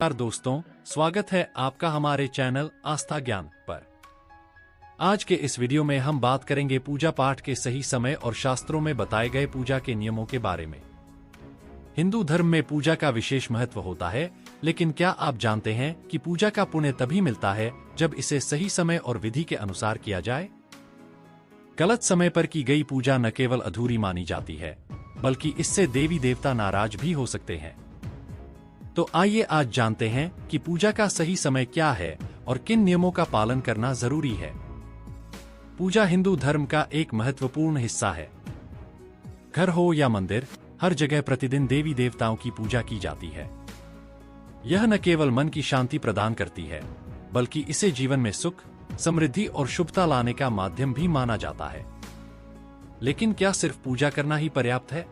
नमस्कार दोस्तों, स्वागत है आपका हमारे चैनल आस्था ज्ञान पर। आज के इस वीडियो में हम बात करेंगे पूजा पाठ के सही समय और शास्त्रों में बताए गए पूजा के नियमों के बारे में। हिंदू धर्म में पूजा का विशेष महत्व होता है, लेकिन क्या आप जानते हैं कि पूजा का पुण्य तभी मिलता है जब इसे सही समय और विधि के अनुसार किया जाए। गलत समय पर की गई पूजा न केवल अधूरी मानी जाती है, बल्कि इससे देवी देवता नाराज भी हो सकते हैं। तो आइए आज जानते हैं कि पूजा का सही समय क्या है और किन नियमों का पालन करना जरूरी है। पूजा हिंदू धर्म का एक महत्वपूर्ण हिस्सा है। घर हो या मंदिर, हर जगह प्रतिदिन देवी देवताओं की पूजा की जाती है। यह न केवल मन की शांति प्रदान करती है, बल्कि इसे जीवन में सुख, समृद्धि और शुभता लाने का माध्यम भी माना जाता है। लेकिन क्या सिर्फ पूजा करना ही पर्याप्त है?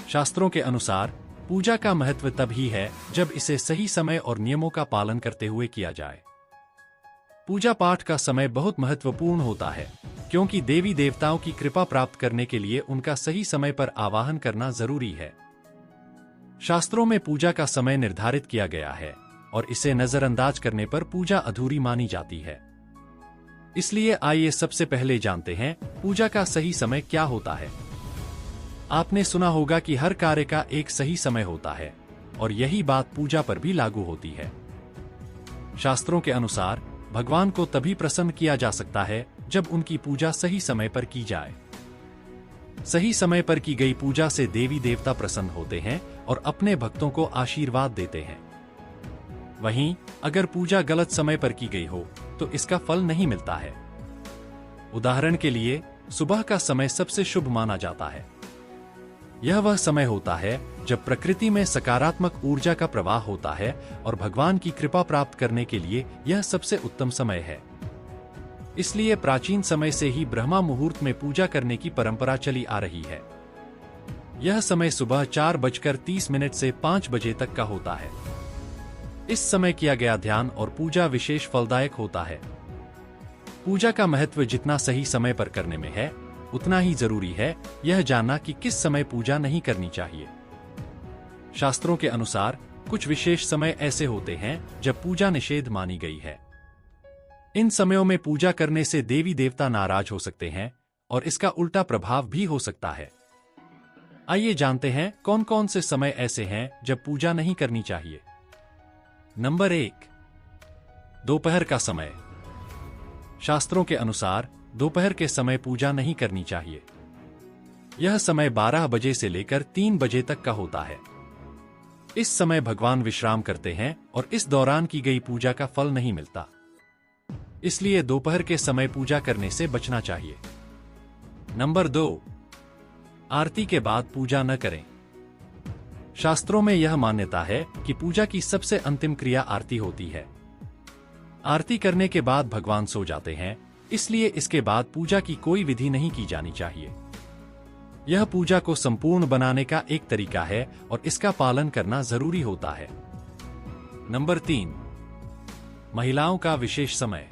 शास्त्रों के अनुसार पूजा का महत्व तभी है जब इसे सही समय और नियमों का पालन करते हुए किया जाए। पूजा पाठ का समय बहुत महत्वपूर्ण होता है, क्योंकि देवी देवताओं की कृपा प्राप्त करने के लिए उनका सही समय पर आवाहन करना जरूरी है। शास्त्रों में पूजा का समय निर्धारित किया गया है और इसे नजरअंदाज करने पर पूजा अधूरी मानी जाती है। इसलिए आइए सबसे पहले जानते हैं पूजा का सही समय क्या होता है। आपने सुना होगा कि हर कार्य का एक सही समय होता है, और यही बात पूजा पर भी लागू होती है। शास्त्रों के अनुसार भगवान को तभी प्रसन्न किया जा सकता है जब उनकी पूजा सही समय पर की जाए। सही समय पर की गई पूजा से देवी देवता प्रसन्न होते हैं और अपने भक्तों को आशीर्वाद देते हैं। वहीं अगर पूजा गलत समय पर की गई हो तो इसका फल नहीं मिलता है। उदाहरण के लिए, सुबह का समय सबसे शुभ माना जाता है। यह वह समय होता है जब प्रकृति में सकारात्मक ऊर्जा का प्रवाह होता है और भगवान की कृपा प्राप्त करने के लिए यह सबसे उत्तम समय है। इसलिए प्राचीन समय से ही ब्रह्मा मुहूर्त में पूजा करने की परंपरा चली आ रही है। यह समय सुबह 4:30 से 5 बजे तक का होता है। इस समय किया गया ध्यान और पूजा विशेष फलदायक होता है। पूजा का महत्व जितना सही समय पर करने में है, उतना ही जरूरी है यह जानना कि किस समय पूजा नहीं करनी चाहिए। शास्त्रों के अनुसार कुछ विशेष समय ऐसे होते हैं जब पूजा निषेध मानी गई है। इन समयों में पूजा करने से देवी देवता नाराज हो सकते हैं और इसका उल्टा प्रभाव भी हो सकता है। आइए जानते हैं कौन कौन से समय ऐसे हैं जब पूजा नहीं करनी चाहिए। नंबर 1, दोपहर का समय। शास्त्रों के अनुसार दोपहर के समय पूजा नहीं करनी चाहिए। यह समय 12 बजे से लेकर 3 बजे तक का होता है। इस समय भगवान विश्राम करते हैं और इस दौरान की गई पूजा का फल नहीं मिलता। इसलिए दोपहर के समय पूजा करने से बचना चाहिए। नंबर 2, आरती के बाद पूजा न करें। शास्त्रों में यह मान्यता है कि पूजा की सबसे अंतिम क्रिया आरती होती है। आरती करने के बाद भगवान सो जाते हैं, इसलिए इसके बाद पूजा की कोई विधि नहीं की जानी चाहिए। यह पूजा को संपूर्ण बनाने का एक तरीका है और इसका पालन करना जरूरी होता है। नंबर 3, महिलाओं का विशेष समय।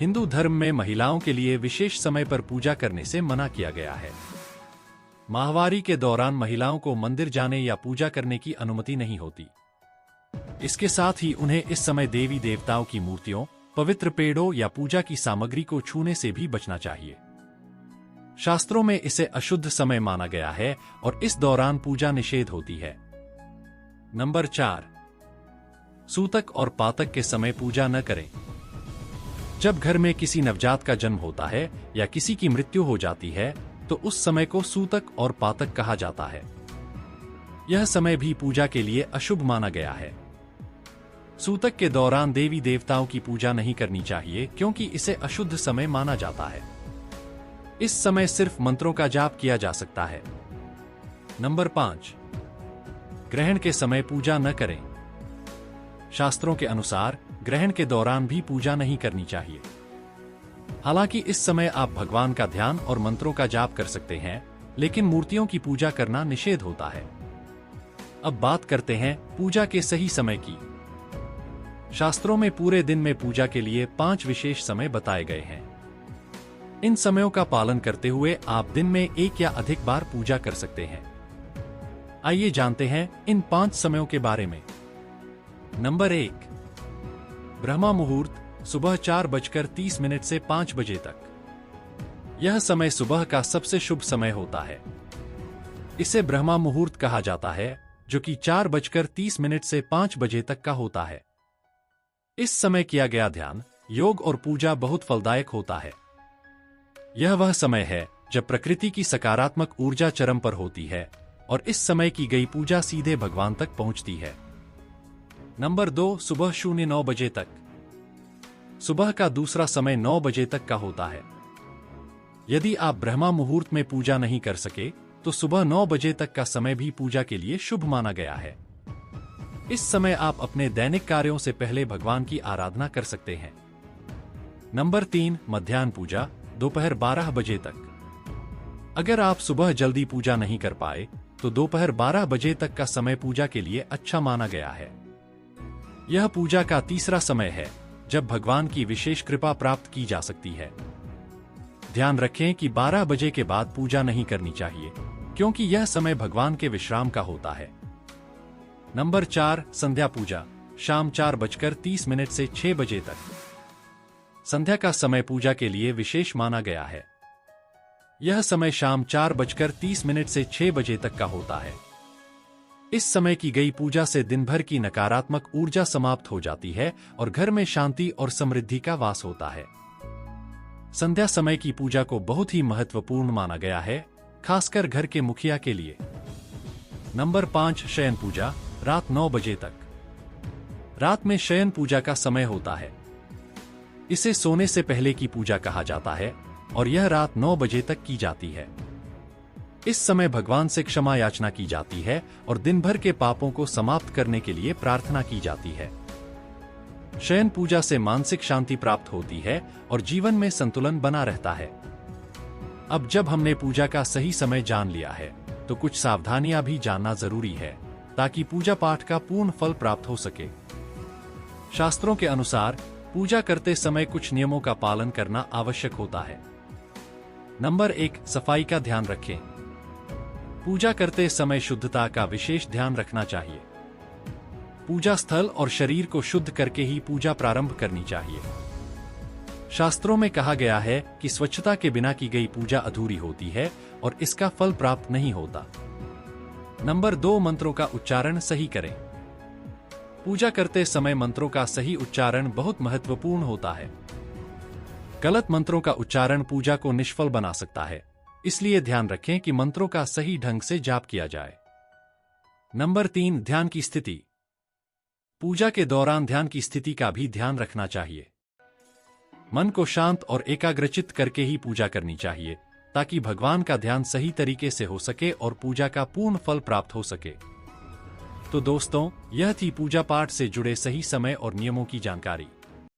हिंदू धर्म में महिलाओं के लिए विशेष समय पर पूजा करने से मना किया गया है। माहवारी के दौरान महिलाओं को मंदिर जाने या पूजा करने की अनुमति नहीं होती। इसके साथ ही उन्हें इस समय देवी देवताओं की मूर्तियों, पवित्र पेड़ों या पूजा की सामग्री को छूने से भी बचना चाहिए। शास्त्रों में इसे अशुद्ध समय माना गया है और इस दौरान पूजा निषेध होती है। नंबर 4, सूतक और पातक के समय पूजा न करें। जब घर में किसी नवजात का जन्म होता है या किसी की मृत्यु हो जाती है तो उस समय को सूतक और पातक कहा जाता है। यह समय भी पूजा के लिए अशुभ माना गया है। सूतक के दौरान देवी देवताओं की पूजा नहीं करनी चाहिए, क्योंकि इसे अशुद्ध समय माना जाता है। इस समय सिर्फ मंत्रों का जाप किया जा सकता है। नंबर 5, ग्रहण के समय पूजा न करें। शास्त्रों के अनुसार ग्रहण के दौरान भी पूजा नहीं करनी चाहिए। हालांकि इस समय आप भगवान का ध्यान और मंत्रों का जाप कर सकते हैं, लेकिन मूर्तियों की पूजा करना निषेध होता है। अब बात करते हैं पूजा के सही समय की। शास्त्रों में पूरे दिन में पूजा के लिए 5 विशेष समय बताए गए हैं। इन समयों का पालन करते हुए आप दिन में 1 या अधिक बार पूजा कर सकते हैं। आइए जानते हैं इन 5 समयों के बारे में। नंबर 1, ब्रह्मा मुहूर्त सुबह 4:30 से 5 बजे तक। यह समय सुबह का सबसे शुभ समय होता है। इसे ब्रह्मा मुहूर्त कहा जाता है, जो कि 4:30 से 5 बजे तक का होता है। इस समय किया गया ध्यान, योग और पूजा बहुत फलदायक होता है। यह वह समय है जब प्रकृति की सकारात्मक ऊर्जा चरम पर होती है और इस समय की गई पूजा सीधे भगवान तक पहुंचती है। नंबर 2, सुबह 09 बजे तक। सुबह का दूसरा समय 9 बजे तक का होता है। यदि आप ब्रह्मा मुहूर्त में पूजा नहीं कर सके तो सुबह 9 बजे तक का समय भी पूजा के लिए शुभ माना गया है। इस समय आप अपने दैनिक कार्यों से पहले भगवान की आराधना कर सकते हैं। नंबर 3, मध्याह्न पूजा दोपहर 12 बजे तक। अगर आप सुबह जल्दी पूजा नहीं कर पाए तो दोपहर 12 बजे तक का समय पूजा के लिए अच्छा माना गया है। यह पूजा का तीसरा समय है जब भगवान की विशेष कृपा प्राप्त की जा सकती है। ध्यान रखें कि 12 बजे के बाद पूजा नहीं करनी चाहिए, क्योंकि यह समय भगवान के विश्राम का होता है। नंबर 4, संध्या पूजा शाम 4:30 से 6 बजे तक। संध्या का समय पूजा के लिए विशेष माना गया है। यह समय शाम 4:30 से 6 बजे तक का होता है। इस समय की गई पूजा से दिन भर की नकारात्मक ऊर्जा समाप्त हो जाती है और घर में शांति और समृद्धि का वास होता है। संध्या समय की पूजा को बहुत ही महत्वपूर्ण माना गया है, खासकर घर के मुखिया के लिए। नंबर 5, शयन पूजा रात 9 बजे तक। रात में शयन पूजा का समय होता है। इसे सोने से पहले की पूजा कहा जाता है और यह रात 9 बजे तक की जाती है। इस समय भगवान से क्षमा याचना की जाती है और दिन भर के पापों को समाप्त करने के लिए प्रार्थना की जाती है। शयन पूजा से मानसिक शांति प्राप्त होती है और जीवन में संतुलन बना रहता है। अब जब हमने पूजा का सही समय जान लिया है तो कुछ सावधानियां भी जानना जरूरी है, ताकि पूजा पाठ का पूर्ण फल प्राप्त हो सके। शास्त्रों के अनुसार पूजा करते समय कुछ नियमों का पालन करना आवश्यक होता है। नंबर 1, सफाई का ध्यान रखें। पूजा करते समय शुद्धता का विशेष ध्यान रखना चाहिए। पूजा स्थल और शरीर को शुद्ध करके ही पूजा प्रारंभ करनी चाहिए। शास्त्रों में कहा गया है कि स्वच्छता के बिना की गई पूजा अधूरी होती है और इसका फल प्राप्त नहीं होता। नंबर 2, मंत्रों का उच्चारण सही करें। पूजा करते समय मंत्रों का सही उच्चारण बहुत महत्वपूर्ण होता है। गलत मंत्रों का उच्चारण पूजा को निष्फल बना सकता है, इसलिए ध्यान रखें कि मंत्रों का सही ढंग से जाप किया जाए। नंबर 3, ध्यान की स्थिति। पूजा के दौरान ध्यान की स्थिति का भी ध्यान रखना चाहिए। मन को शांत और एकाग्रचित्त करके ही पूजा करनी चाहिए, ताकि भगवान का ध्यान सही तरीके से हो सके और पूजा का पूर्ण फल प्राप्त हो सके। तो दोस्तों, यह थी पूजा पाठ से जुड़े सही समय और नियमों की जानकारी।